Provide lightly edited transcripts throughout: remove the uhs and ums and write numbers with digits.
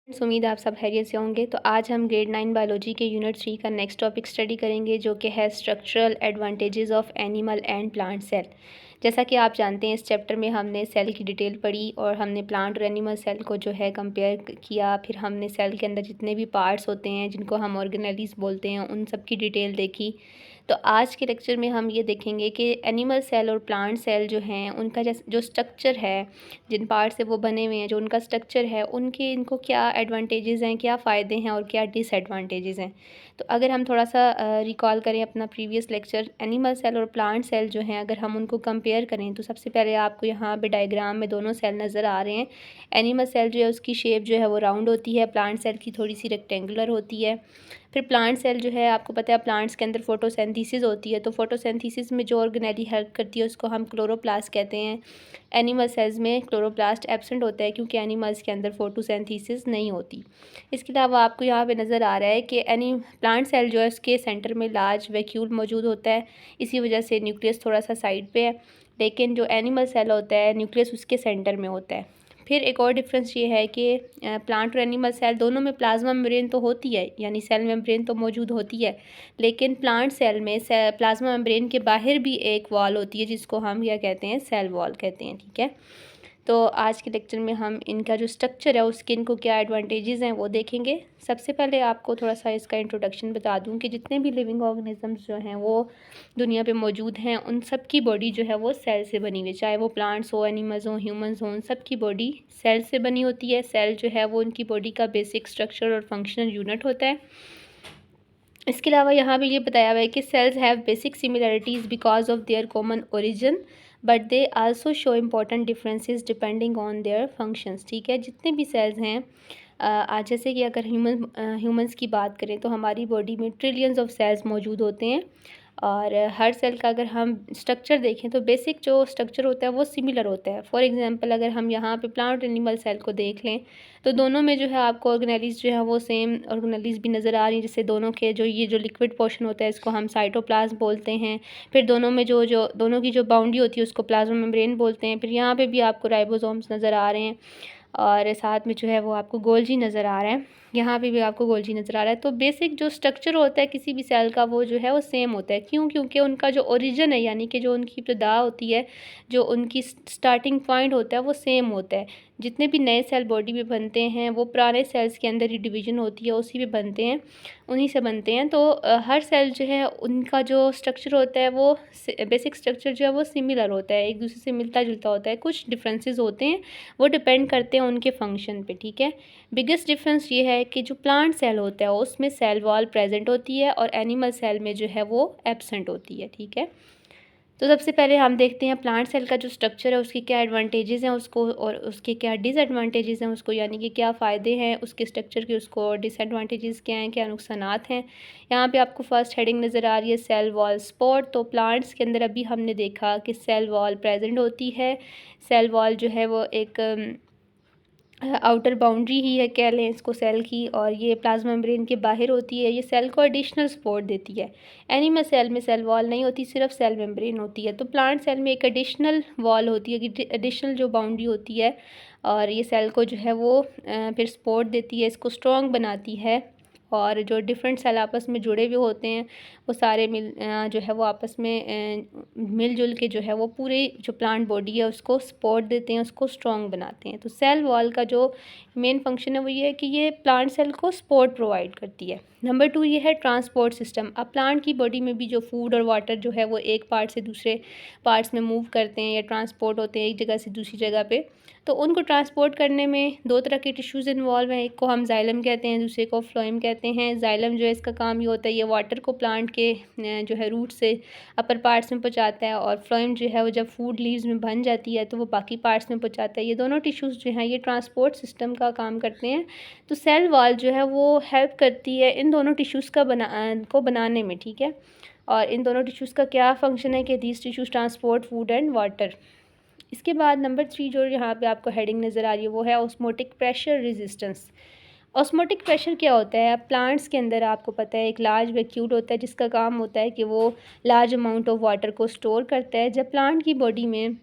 उम्मीद आप सब खैरियत से होंगे। तो आज हम ग्रेड 9 बायोलॉजी के यूनिट 3 का नेक्स्ट टॉपिक स्टडी करेंगे, जो कि है structural advantages of animal and plant cell. जैसा कि आप जानते हैं, इस चैप्टर में हमने सेल की डिटेल पढ़ी और हमने प्लांट और एनिमल सेल को जो है कंपेयर किया। फिर हमने सेल के अंदर जितने भी पार्ट्स होते हैं जिनको हम ऑर्गेनेलिज बोलते हैं, उन सब की डिटेल देखी। तो आज के लेक्चर में हम ये देखेंगे कि एनिमल सेल और प्लांट सेल जो हैं, उनका जो स्ट्रक्चर है, जिन पार्ट से वो बने हुए हैं, जो उनका स्ट्रक्चर है, उनके इनको क्या एडवांटेजेस हैं, क्या फ़ायदे हैं और क्या डिसएडवांटेजेस हैं। तो अगर हम थोड़ा सा रिकॉल करें अपना प्रीवियस लेक्चर, एनिमल सेल और प्लांट सेल जो हैं, अगर हम उनको कंपेयर करें तो सबसे पहले आपको यहाँ पे डायग्राम में दोनों सेल नज़र आ रहे हैं। एनिमल सेल जो है उसकी शेप जो है वो राउंड होती है, प्लांट सेल की थोड़ी सी रेक्टेंगुलर होती है। फिर प्लांट सेल जो है, आपको पता है प्लांट्स के अंदर फोटोसिंथेसिस होती है, तो फोटोसिंथेसिस में जो ऑर्गेनेली हेल्प करती है उसको हम क्लोरोप्लास्ट कहते हैं। एनिमल सेल्स में क्लोरोप्लास्ट एब्सेंट होता है क्योंकि एनिमल्स के अंदर फोटोसिंथेसिस नहीं होती। इसके अलावा आपको यहाँ पे नज़र आ रहा है कि प्लांट सेल जो है उसके सेंटर में लार्ज वैक्यूल मौजूद होता है, इसी वजह से न्यूक्लियस थोड़ा सा साइड पे है। लेकिन जो एनिमल सेल होता है, न्यूक्लियस उसके सेंटर में होता है। फिर एक और डिफरेंस ये है कि प्लांट और एनिमल सेल दोनों में प्लाज्मा मेम्ब्रेन तो होती है, यानी सेल मेम्ब्रेन तो मौजूद होती है, लेकिन प्लांट सेल में प्लाज्मा मेम्ब्रेन के बाहर भी एक वॉल होती है जिसको हम क्या कहते हैं, सेल वॉल कहते हैं। ठीक है, तो आज के लेक्चर में हम इनका जो स्ट्रक्चर है उसके इनको क्या एडवांटेजेस हैं वो देखेंगे। सबसे पहले आपको थोड़ा सा इसका इंट्रोडक्शन बता दूं कि जितने भी लिविंग ऑर्गेनिजम्स जो हैं वो दुनिया पे मौजूद हैं, उन सब की बॉडी जो है वो सेल से बनी हुई है, चाहे वो प्लांट्स हो, एनिमल्स हो, ह्यूमंस हो, उन सब की बॉडी सेल से बनी होती है। सेल जो है वो उनकी बॉडी का बेसिक स्ट्रक्चर और फंक्शनल यूनिट होता है। इसके अलावा यहाँ पे ये बताया हुआ है कि cells have basic similarities because of their common origin, but they also show important differences depending on their functions. ठीक है, जितने भी सेल्स हैं, आज जैसे कि अगर ह्यूमंस की बात करें तो हमारी बॉडी में ट्रिलियंस ऑफ सेल्स मौजूद होते हैं, और हर सेल का अगर हम स्ट्रक्चर देखें तो बेसिक जो स्ट्रक्चर होता है वो सिमिलर होता है। फॉर एग्जांपल, अगर हम यहाँ पे प्लांट एनिमल सेल को देख लें तो दोनों में जो है आपको ऑर्गेनेलिज जो है वो सेम ऑर्गेनेलिज भी नज़र आ रही है, जिससे दोनों के जो ये जो लिक्विड पोर्शन होता है इसको हम साइटोप्लाज्म बोलते हैं। फिर दोनों में जो जो दोनों की जो बाउंड्री होती है उसको प्लाज्मा मेम्ब्रेन बोलते हैं। फिर यहाँ पे भी आपको राइबोसोम्स नज़र आ रहे हैं, और साथ में जो है वो आपको गोल्जी नज़र आ रहा है, यहाँ पे भी आपको गोल्जी नज़र आ रहा है। तो बेसिक जो स्ट्रक्चर होता है किसी भी सेल का वो जो है वो सेम होता है। क्यों? क्योंकि उनका जो ओरिजिन है, यानी कि जो उनकी इब्तदा होती है, जो उनकी स्टार्टिंग पॉइंट होता है वो सेम होता है। जितने भी नए सेल बॉडी में बनते हैं वो पुराने सेल्स के अंदर ही डिवीजन होती है उसी में बनते हैं, उन्हीं से बनते हैं। तो हर सेल जो है उनका जो स्ट्रक्चर होता है वो बेसिक स्ट्रक्चर जो है वो सिमिलर होता है, एक दूसरे से मिलता जुलता होता है। कुछ डिफरेंसेस होते हैं, वो डिपेंड करते हैं उनके फंक्शन पे। ठीक है, बिगेस्ट डिफरेंस ये है कि जो प्लांट सेल होता है उसमें सेल वॉल प्रेजेंट होती है और एनिमल सेल में जो है वो एब्सेंट होती है। ठीक है, तो सबसे पहले हम देखते हैं प्लांट सेल का जो स्ट्रक्चर है उसके क्या एडवांटेजेस हैं उसको, और उसके क्या डिसएडवांटेजेस हैं उसको, यानी कि क्या फ़ायदे हैं उसके स्ट्रक्चर के, उसको डिसएडवांटेजेस क्या हैं, क्या नुकसानात हैं। यहाँ पे आपको फर्स्ट हेडिंग नज़र आ रही है, सेल वॉल सपोर्ट। तो प्लांट्स के अंदर अभी हमने देखा कि सेल वॉल प्रेजेंट होती है। सेल वॉल जो है वो एक आउटर बाउंड्री ही है, कह लें इसको, सेल की, और ये प्लाज्मा मेम्ब्रेन के बाहर होती है। ये सेल को एडिशनल सपोर्ट देती है। एनिमल सेल में सेल वॉल नहीं होती, सिर्फ सेल मेम्ब्रेन होती है। तो प्लांट सेल में एक एडिशनल वॉल होती है, एडिशनल जो बाउंड्री होती है, और ये सेल को जो है वो फिर सपोर्ट देती है, इसको स्ट्रॉन्ग बनाती है। और जो डिफरेंट सेल आपस में जुड़े हुए होते हैं वो सारे जो है वो आपस में मिलजुल के जो है वो पूरे जो प्लांट बॉडी है उसको सपोर्ट देते हैं, उसको स्ट्रॉन्ग बनाते हैं। तो सेल वॉल का जो मेन फंक्शन है वो ये है कि ये प्लांट सेल को सपोर्ट प्रोवाइड करती है। नंबर 2 ये है ट्रांसपोर्ट सिस्टम। अब प्लांट की बॉडी में भी जो फूड और वाटर जो है वो एक पार्ट से दूसरे पार्ट्स में मूव करते हैं या ट्रांसपोर्ट होते हैं एक जगह से दूसरी जगह पे। तो उनको ट्रांसपोर्ट करने में दो तरह के टिश्यूज़ इन्वॉल्व हैं, एक को हम जाइलम कहते हैं, दूसरे को फ्लोएम कहते हैं। जाइलम जो है इसका काम ये होता है, ये वाटर को प्लांट के जो है रूट से अपर पार्ट्स में पहुंचाता है, और फ्लोएम जो है वो जब फूड लीव्स में बन जाती है तो वो बाकी पार्ट्स में पहुंचाता है। ये दोनों टिश्यूज़ जो हैं ये ट्रांसपोर्ट सिस्टम का काम करते हैं। तो सेल वॉल जो है वो हेल्प करती है इन दोनों टिश्यूज़ का बनाने में। ठीक है, और इन दोनों टिश्यूज़ का क्या फंक्शन है कि these tissues transport food and water. इसके बाद नंबर 3 जो यहाँ पे आपको हेडिंग नज़र आ रही है वो है osmotic pressure resistance. Osmotic pressure क्या होता है? प्लांट्स के अंदर आपको पता है एक लार्ज वैक्यूल होता है जिसका काम होता है कि वो लार्ज अमाउंट ऑफ वाटर को स्टोर करता है। जब प्लांट की बॉडी में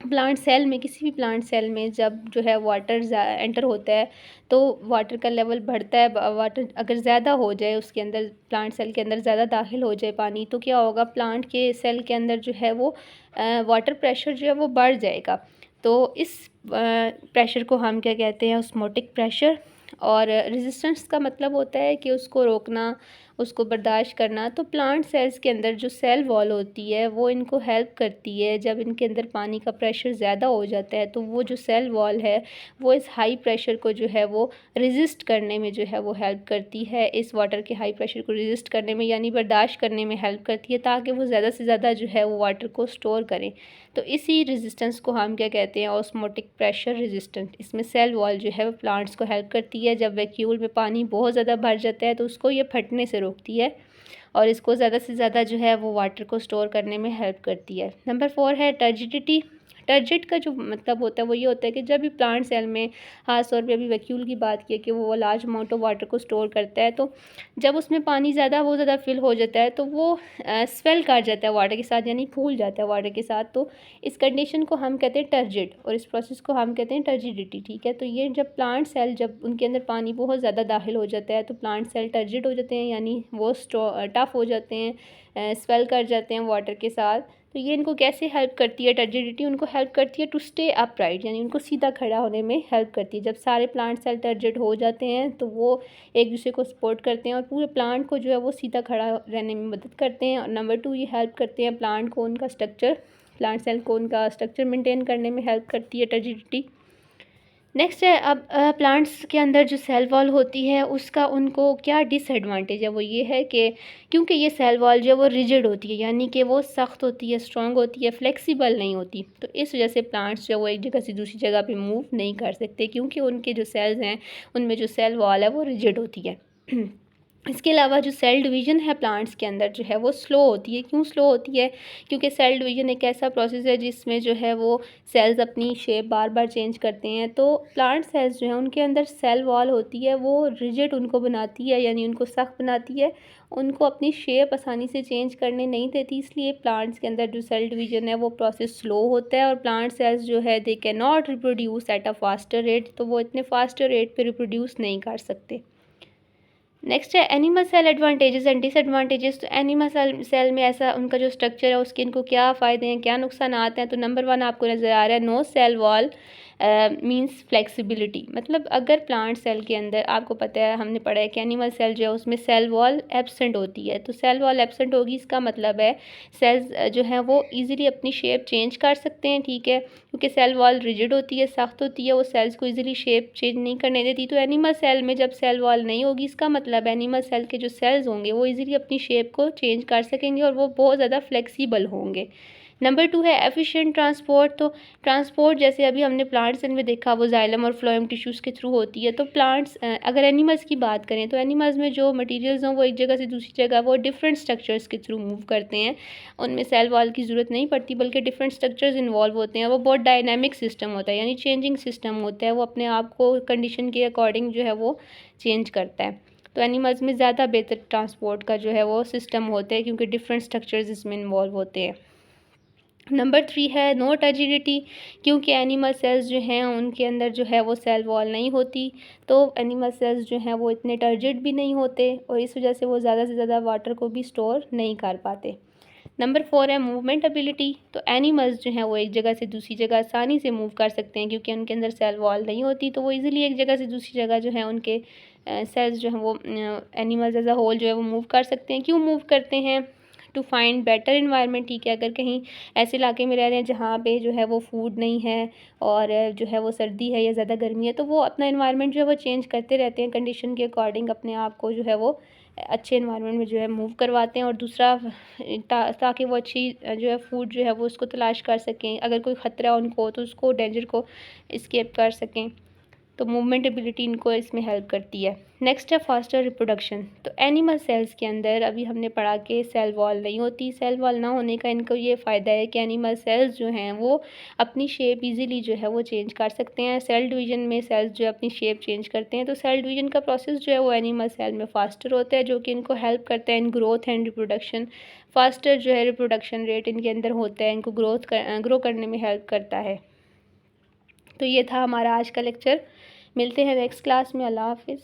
प्लांट सेल में, किसी भी प्लांट सेल में जब जो है वाटर एंटर होता है तो वाटर का लेवल बढ़ता है। वाटर अगर ज़्यादा हो जाए उसके अंदर, प्लांट सेल के अंदर ज़्यादा दाखिल हो जाए पानी, तो क्या होगा, प्लांट के सेल के अंदर जो है वो वाटर प्रेशर जो है वो बढ़ जाएगा। तो इस प्रेशर को हम क्या कहते हैं, ऑस्मोटिक प्रेशर। और रेजिस्टेंस का मतलब होता है कि उसको रोकना, उसको बर्दाश्त करना। तो प्लांट सेल्स के अंदर जो सेल वॉल होती है वो इनको हेल्प करती है। जब इनके अंदर पानी का प्रेशर ज़्यादा हो जाता है तो वो जो सेल वॉल है वो इस हाई प्रेशर को जो है वो रेजिस्ट करने में जो है वो हेल्प करती है, इस वाटर के हाई प्रेशर को रेजिस्ट करने में यानी बर्दाश्त करने में हेल्प करती है, ताकि वो ज़्यादा से ज़्यादा जो है वो वाटर को स्टोर करें। तो इसी रेजिस्टेंस को हम क्या कहते हैं, ऑस्मोटिक प्रेशर रेजिस्टेंस। इसमें सेल वॉल जो है वो प्लांट्स को हेल्प करती है। जब वैक्यूल में पानी बहुत ज़्यादा भर जाता है तो उसको ये फटने से रोकती है और इसको ज़्यादा से ज़्यादा जो है वो वाटर को स्टोर करने में हेल्प करती है। नंबर 4 है टर्जिडिटी। टर्जिड का जो मतलब होता है वो ये होता है कि जब भी प्लांट सेल में, खास तौर पे अभी वैक्यूल की बात की कि वो लार्ज अमाउंट ऑफ वाटर को स्टोर करता है, तो जब उसमें पानी बहुत ज़्यादा फिल हो जाता है तो वो स्वेल कर जाता है वाटर के साथ, यानी फूल जाता है वाटर के साथ। तो इस कंडीशन को हम कहते हैं टर्जिड और इस प्रोसेस को हम कहते हैं टर्जिडिटी। ठीक है, तो ये जब प्लांट सेल, जब उनके अंदर पानी बहुत ज़्यादा दाखिल हो जाता है तो प्लांट सेल टर्जिड हो जाते हैं, यानी वो टफ हो जाते हैं, स्वेल कर जाते हैं वाटर के साथ। तो ये इनको कैसे हेल्प करती है, टर्जिडिटी उनको हेल्प करती है टू स्टे अपराइट, यानी उनको सीधा खड़ा होने में हेल्प करती है। जब सारे प्लांट सेल टर्जिड हो जाते हैं तो वो एक दूसरे को सपोर्ट करते हैं और पूरे प्लांट को जो है वो सीधा खड़ा रहने में मदद करते हैं। और नंबर 2, ये हेल्प करते हैं प्लांट को उनका स्ट्रक्चर, प्लांट सेल को उनका स्ट्रक्चर मेंटेन करने में हेल्प करती है टर्जिडिटी। नेक्स्ट है, अब प्लांट्स के अंदर जो सेल वॉल होती है उसका उनको क्या डिसएडवांटेज है, वो ये है कि क्योंकि ये सेल वॉल जो है वो रिजिड होती है, यानी कि वो सख्त होती है, स्ट्रॉन्ग होती है, फ्लेक्सिबल नहीं होती। तो इस वजह से प्लांट्स जो है वो एक जगह से दूसरी जगह पे मूव नहीं कर सकते, क्योंकि उनके जो सेल्स हैं उनमें जो सेल वॉल है वो रिजिड होती है। इसके अलावा जो सेल डिवीज़न है प्लांट्स के अंदर जो है वो स्लो होती है। क्यों स्लो होती है? क्योंकि सेल डिवीज़न एक ऐसा प्रोसेस है जिसमें जो है वो सेल्स अपनी शेप बार बार चेंज करते हैं। तो प्लांट सेल्स जो हैं उनके अंदर सेल वॉल होती है, वो रिजिड उनको बनाती है, यानी उनको सख्त बनाती है, उनको अपनी शेप आसानी से चेंज करने नहीं देती। इसलिए प्लांट्स के अंदर जो सेल डिवीज़न है वो प्रोसेस स्लो होता है और प्लांट सेल्स जो है they can not reproduce at a faster rate, तो वो इतने फास्टर रेट पर रिप्रोड्यूस नहीं कर सकते। नेक्स्ट है animal cell advantages and disadvantages. तो एनिमल सेल में ऐसा उनका जो स्ट्रक्चर है उसके इनको क्या फ़ायदे हैं, क्या नुकसान आते हैं। तो नंबर 1 आपको नज़र आ रहा है, no cell wall means flexibility. मतलब अगर प्लांट सेल के अंदर, आपको पता है हमने पढ़ा है कि एनिमल सेल जो है उसमें सेल वॉल एब्सेंट होती है। तो सेल वॉल एब्सेंट होगी, इसका मतलब है सेल्स जो हैं वो ईज़िली अपनी शेप चेंज कर सकते हैं। ठीक है, क्योंकि सेल वॉल रिजिड होती है, सख्त होती है, वो सेल्स को ईज़िली शेप चेंज नहीं करने देती। तो एनिमल सेल में जब सेल वॉल नहीं होगी, इसका मतलब एनिमल सेल के जो सेल्स होंगे वो ईज़िली अपनी शेप को चेंज कर सकेंगे और वो बहुत ज़्यादा फ्लेक्सिबल होंगे। नंबर 2 है एफिशिएंट ट्रांसपोर्ट। तो ट्रांसपोर्ट जैसे अभी हमने प्लांट सेल में देखा वो जाइलम और फ्लोएम टिश्यूज़ के थ्रू होती है। तो प्लांट्स, अगर एनिमल्स की बात करें तो एनिमल्स में जो मटेरियल्स हों वो एक जगह से दूसरी जगह वो डिफरेंट स्ट्रक्चर्स के थ्रू मूव करते हैं। उनमें सेल वॉल की ज़रूरत नहीं पड़ती, बल्कि डिफरेंट स्ट्रक्चर्स इन्वॉल्व होते हैं। वो बहुत डायनामिक सिस्टम होता है, यानी चेंजिंग सिस्टम होता है, वो अपने आप को कंडीशन के अकॉर्डिंग जो है वो चेंज करता है। तो एनिमल्स में ज़्यादा बेहतर ट्रांसपोर्ट का जो है वो सिस्टम होता है, क्योंकि डिफरेंट स्ट्रक्चर्स इसमें इन्वॉल्व होते हैं। नंबर 3 है नो टर्जिडिटी। क्योंकि एनिमल सेल्स जो हैं उनके अंदर जो है वो सेल वॉल नहीं होती, तो एनिमल सेल्स जो हैं वो इतने टर्जिड भी नहीं होते और इस वजह से वो ज़्यादा से ज़्यादा वाटर को भी स्टोर नहीं कर पाते। नंबर 4 है मूवमेंट एबिलिटी। तो एनिमल्स जो हैं वो एक जगह से दूसरी जगह आसानी से मूव कर सकते हैं, क्योंकि उनके अंदर सेल वॉल नहीं होती, तो वो इजीली एक जगह से दूसरी जगह जो है उनके सेल्स जो हैं वो एनिमल्स एज अ होल जो है वो मूव कर सकते हैं। क्यों मूव करते हैं? To find better environment. ठीक है, अगर कहीं ऐसे इलाके में रह रहे हैं जहाँ पे जो है वो फूड नहीं है और जो है वो सर्दी है या ज़्यादा गर्मी है, तो वो अपना इन्वायरमेंट जो है वो चेंज करते रहते हैं, कंडीशन के अकॉर्डिंग अपने आप को जो है वो अच्छे इन्वायरमेंट में जो है मूव करवाते हैं। और दूसरा, ताकि वो अच्छी जो है फूड जो है वो उसको तलाश कर सकें, अगर कोई ख़तरा उनको हो तो उसको डेंजर को एस्केप कर सकें। तो मूवमेंट एबिलिटी इनको इसमें हेल्प करती है। नेक्स्ट है फास्टर रिप्रोडक्शन। तो एनिमल सेल्स के अंदर अभी हमने पढ़ा कि सेल वॉल नहीं होती। सेल वॉल ना होने का इनको ये फ़ायदा है कि एनिमल सेल्स जो हैं वो अपनी शेप इजीली जो है वो चेंज कर सकते हैं। सेल डिवीजन में सेल्स जो है अपनी शेप चेंज करते हैं, तो सेल डिवीजन का प्रोसेस जो है वो एनिमल सेल में फास्टर होता है, जो कि इनको हेल्प करता है in growth and reproduction. Faster जो है रिप्रोडक्शन रेट इनके अंदर होता है, इनको ग्रो करने में हेल्प करता है। तो ये था हमारा आज का लेक्चर। मिलते हैं नेक्स्ट क्लास में। अल्लाह हाफिज़।